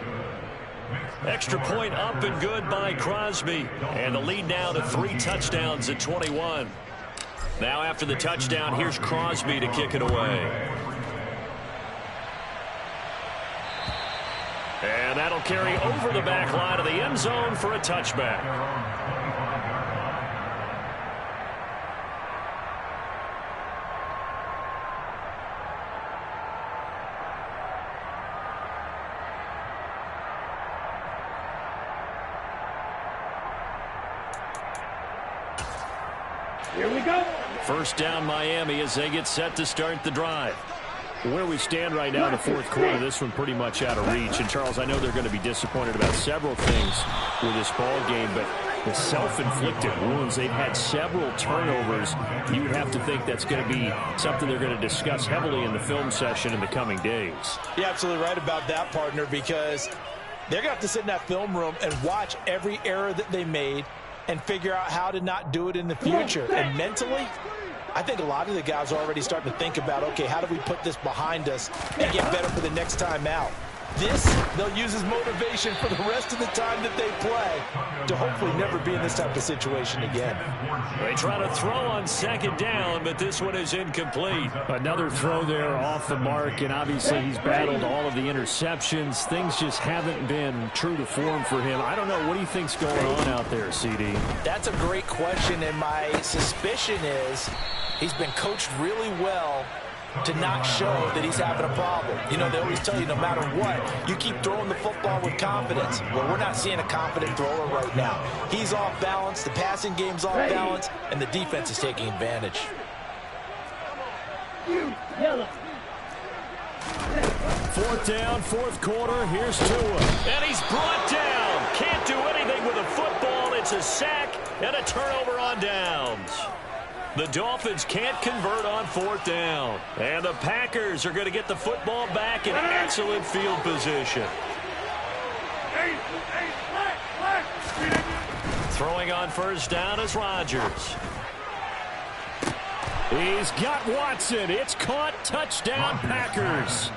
Extra point up and good by Crosby. And the lead now to 3 touchdowns at 21. Now after the touchdown, here's Crosby to kick it away. And that'll carry over the back line of the end zone for a touchback. Here we go. First down Miami as they get set to start the drive. Where we stand right now in the fourth quarter, this one pretty much out of reach. And, Charles, I know they're going to be disappointed about several things with this ball game, but the self-inflicted wounds, they've had several turnovers. You would have to think that's going to be something they're going to discuss heavily in the film session in the coming days. You're absolutely right about that, partner, because they're going to have to sit in that film room and watch every error that they made and figure out how to not do it in the future. And mentally, I think a lot of the guys are already starting to think about, okay, how do we put this behind us and get better for the next time out? This, they'll use as motivation for the rest of the time that they play to hopefully never be in this type of situation again. They try to throw on second down, but this one is incomplete. Another throw there off the mark, and obviously he's battled all of the interceptions. Things just haven't been true to form for him. I don't know. What do you think's going on out there, CD? That's a great question, and my suspicion is he's been coached really well to not show that he's having a problem. You know, they always tell you no matter what, you keep throwing the football with confidence. Well, we're not seeing a confident thrower right now. He's off balance, the passing game's off balance, and the defense is taking advantage. Yellow. Fourth down, fourth quarter. Here's Tua. And he's brought down. Can't do anything with a football. It's a sack and a turnover on downs. The Dolphins can't convert on fourth down. And the Packers are going to get the football back in excellent field position. Throwing on first down is Rodgers. He's got Watson. It's caught. Touchdown, Packers.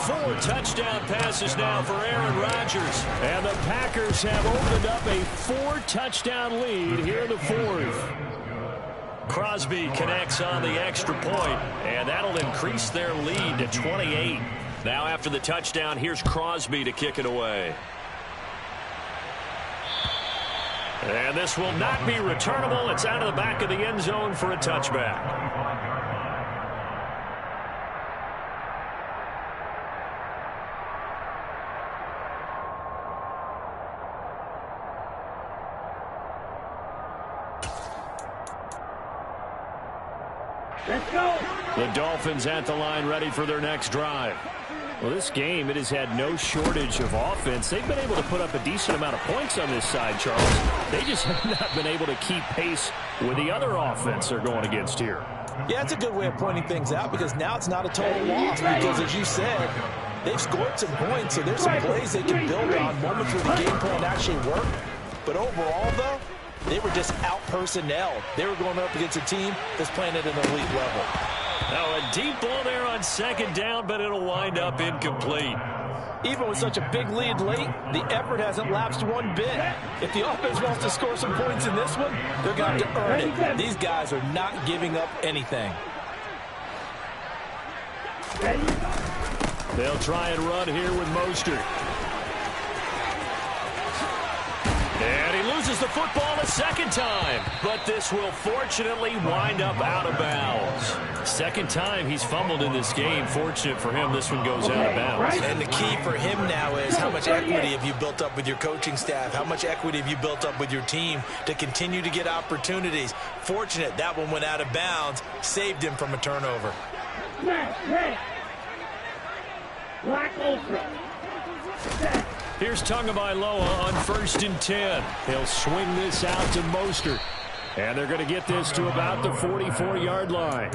4 touchdown passes now for Aaron Rodgers. And the Packers have opened up a 4-touchdown lead here in the fourth. Crosby connects on the extra point, and that'll increase their lead to 28. Now after the touchdown, here's Crosby to kick it away. And this will not be returnable. It's out of the back of the end zone for a touchback. Let's go. The Dolphins at the line ready for their next drive. Well, this game, it has had no shortage of offense. They've been able to put up a decent amount of points on this side, Charles. They just have not been able to keep pace with the other offense they're going against here. Yeah, it's a good way of pointing things out because now it's not a total loss because, as you said, they've scored some points, so there's some plays they can build on, moments where the game plan actually worked. But overall, though, they were just out-personnel. They were going up against a team that's playing at an elite level. Now a deep ball there on second down, but it'll wind up incomplete. Even with such a big lead late, the effort hasn't lapsed one bit. If the offense wants to score some points in this one, they're going to have to earn it. These guys are not giving up anything. They'll try and run here with Mostert. And he loses the football a second time. But this will fortunately wind up out of bounds. Second time he's fumbled in this game. Fortunate for him, this one goes out of bounds. And the key for him now is how much equity have you built up with your coaching staff? How much equity have you built up with your team to continue to get opportunities? Fortunate that one went out of bounds, saved him from a turnover. Black Ultra. Here's Tagovailoa on 1st and 10. He'll swing this out to Mostert. And they're going to get this to about the 44-yard line.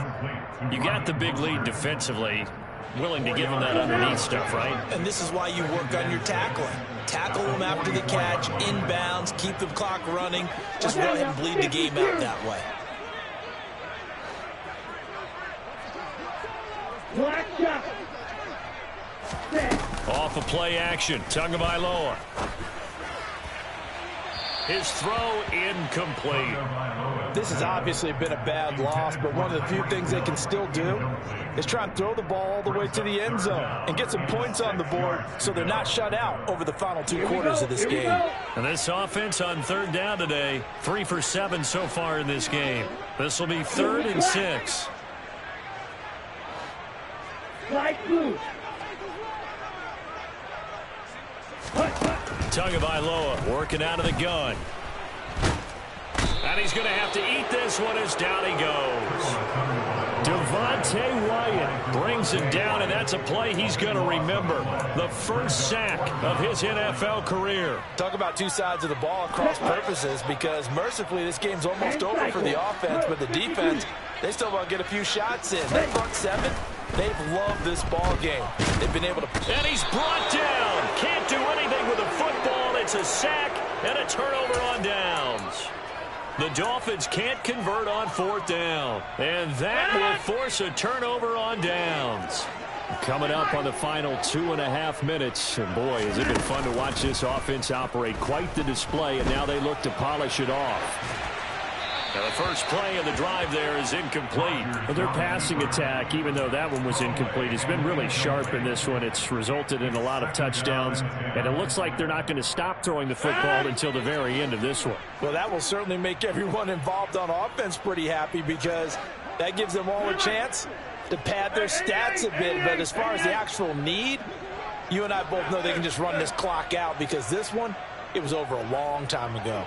You got the big lead defensively. Willing to give them that underneath stuff, right? And this is why you work on your tackling. Tackle them after the catch, inbounds, keep the clock running. Just go ahead and bleed the game out that way. Black shot. Off of play action, Tagovailoa. His throw incomplete. This has obviously been a bad loss, but one of the few things they can still do is try and throw the ball all the way to the end zone and get some points on the board so they're not shut out over the final 2 quarters of this game. And this offense on 3rd down today, 3 for 7 so far in this game. This will be 3rd and 6. Light blue. Tagovailoa working out of the gun. And he's going to have to eat this one as down he goes. Devontae Wyatt brings him down, and that's a play he's going to remember. The first sack of his NFL career. Talk about two sides of the ball at cross purposes, because mercifully this game's almost over for the offense, but the defense, they still want to get a few shots in. That front seven, they've loved this ball game. They've been able to... And he's brought down. Can't do anything with a football. It's a sack and a turnover on downs. The Dolphins can't convert on fourth down. And that will force a turnover on downs. Coming up on the final 2.5 minutes. And boy, has it been fun to watch this offense operate. Quite the display, and now they look to polish it off. Now the first play of the drive there is incomplete. But their passing attack, even though that one was incomplete, has been really sharp in this one. It's resulted in a lot of touchdowns, and it looks like they're not going to stop throwing the football until the very end of this one. Well, that will certainly make everyone involved on offense pretty happy, because that gives them all a chance to pad their stats a bit. But as far as the actual need, you and I both know they can just run this clock out, because this one, it was over a long time ago.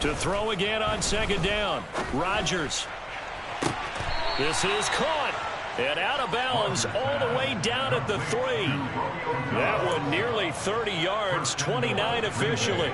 To throw again on second down. Rodgers. This is caught. And out of bounds all the way down at the 3. That one nearly 30 yards, 29 officially.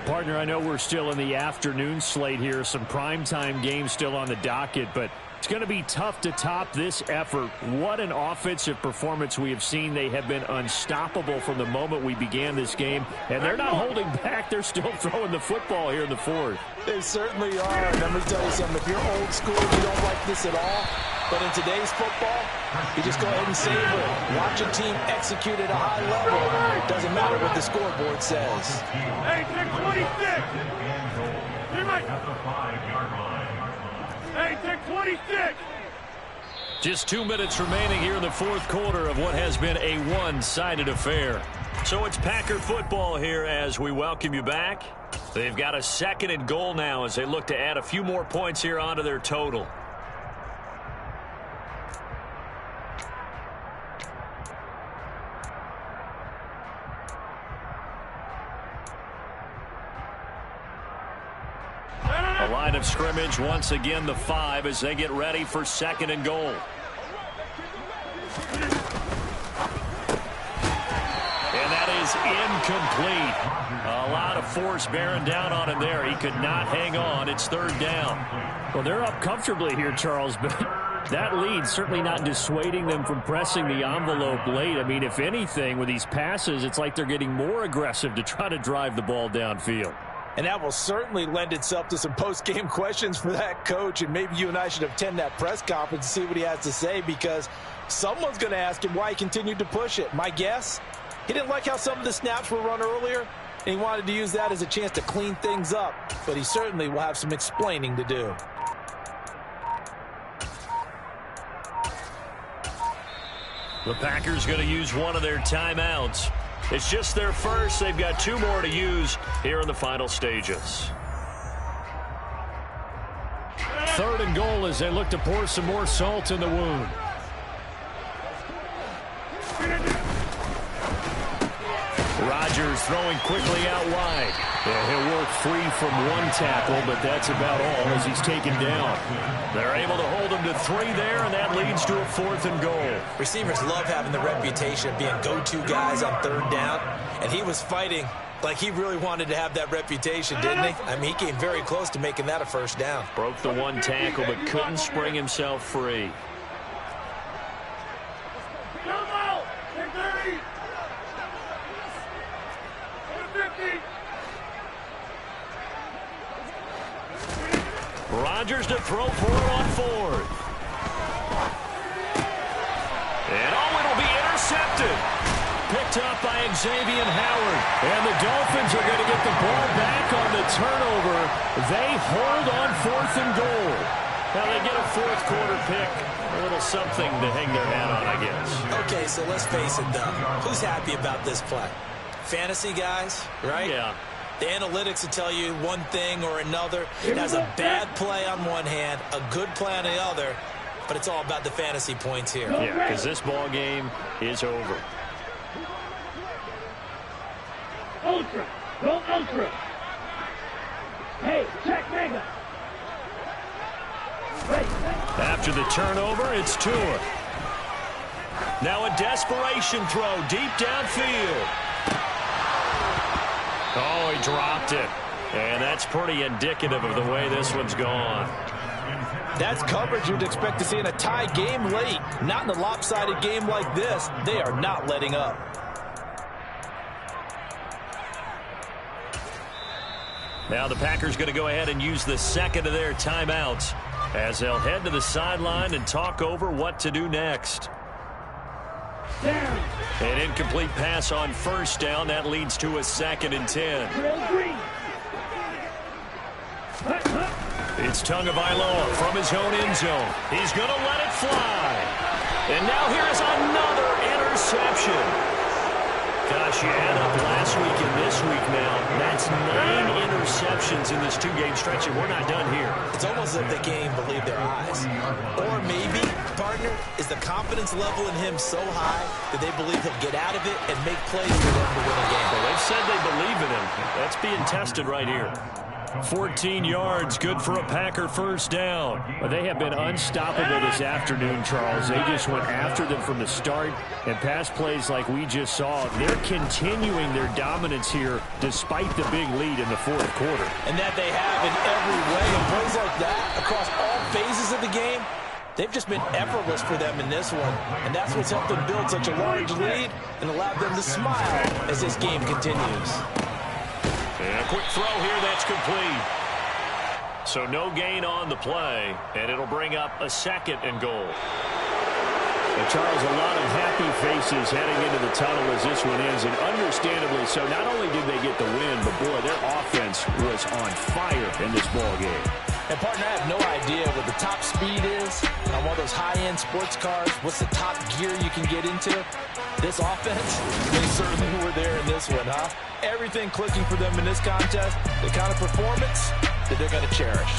Partner, I know we're still in the afternoon slate here. Some primetime games still on the docket, but it's going to be tough to top this effort. What an offensive performance we have seen. They have been unstoppable from the moment we began this game, and they're not holding back. They're still throwing the football here in the fourth. They certainly are. And let me tell you something. If you're old school, you don't like this at all. But in today's football, you just go ahead and savor it. Watch a team execute at a high level. Doesn't matter what the scoreboard says. Hey, take 26. At the 5-yard line. Hey, take 26. Just 2 minutes remaining here in the fourth quarter of what has been a one-sided affair. So it's Packer football here as we welcome you back. They've got a 2nd and goal now as they look to add a few more points here onto their total. A line of scrimmage once again the 5 as they get ready for 2nd and goal. And that is incomplete. A lot of force bearing down on him there. He could not hang on. It's 3rd down. Well, they're up comfortably here, Charles, but that lead certainly not dissuading them from pressing the envelope late. I mean, if anything, with these passes, it's like they're getting more aggressive to try to drive the ball downfield. And that will certainly lend itself to some post-game questions for that coach. And maybe you and I should attend that press conference and see what he has to say, because someone's going to ask him why he continued to push it. My guess, he didn't like how some of the snaps were run earlier, and he wanted to use that as a chance to clean things up. But he certainly will have some explaining to do. The Packers going to use one of their timeouts. It's just their first. They've got 2 more to use here in the final stages. 3rd and goal as they look to pour some more salt in the wound. Rodgers throwing quickly out wide. He'll work free from one tackle, but that's about all as he's taken down. They're able to hold him to 3 there, and that leads to a 4th and goal. Receivers love having the reputation of being go-to guys on 3rd down, and he was fighting like he really wanted to have that reputation, didn't he? I mean, he came very close to making that a 1st down. Broke the one tackle, but couldn't spring himself free. Rodgers to throw for it on 4th. And it'll be intercepted. Picked up by Xavier Howard. And the Dolphins are going to get the ball back on the turnover. They hold on 4th and goal. Now they get a 4th quarter pick. A little something to hang their hat on, I guess. Okay, so let's face it, though. Who's happy about this play? Fantasy guys, right? Yeah. The analytics will tell you one thing or another. It has a bad play on one hand, a good play on the other, but it's all about the fantasy points here. Yeah, because this ball game is over. Ultra. Go ultra. Hey, check mega. Ready. After the turnover, it's Tua. Now a desperation throw deep downfield. Oh, he dropped it. And that's pretty indicative of the way this one's gone. That's coverage you'd expect to see in a tie game late. Not in a lopsided game like this. They are not letting up. Now the Packers going to go ahead and use the second of their timeouts as they'll head to the sideline and talk over what to do next. Down. An incomplete pass on first down. That leads to a 2nd and 10. Drill green. It's Tagovailoa from his own end zone. He's going to let it fly. And now here's another interception. Gosh, you add up last week and this week now. That's 9 interceptions in this 2-game stretch, and we're not done here. It's almost as if they can't even believe their eyes. Or maybe, partner, is the confidence level in him so high that they believe he'll get out of it and make plays for them to win a game. Well, they've said they believe in him. That's being tested right here. 14 yards, good for a Packer first down. Well, they have been unstoppable this afternoon, Charles. They just went after them from the start, and pass plays like we just saw. They're continuing their dominance here despite the big lead in the fourth quarter. And that they have in every way. And plays like that across all phases of the game, they've just been effortless for them in this one. And that's what's helped them build such a large lead and allowed them to smile as this game continues. And a quick throw here, that's complete. So no gain on the play, and it'll bring up a 2nd and goal. And Charles, a lot of happy faces heading into the tunnel as this one ends, and understandably so. Not only did they get the win, but boy, their offense was on fire in this ball game. And, partner, I have no idea what the top speed is on one of those high-end sports cars. What's the top gear you can get into? This offense, they certainly were there in this one, huh? Everything clicking for them in this contest, the kind of performance that they're going to cherish.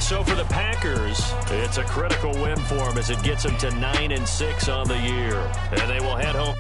So for the Packers, it's a critical win for them as it gets them to 9-6 on the year. And they will head home.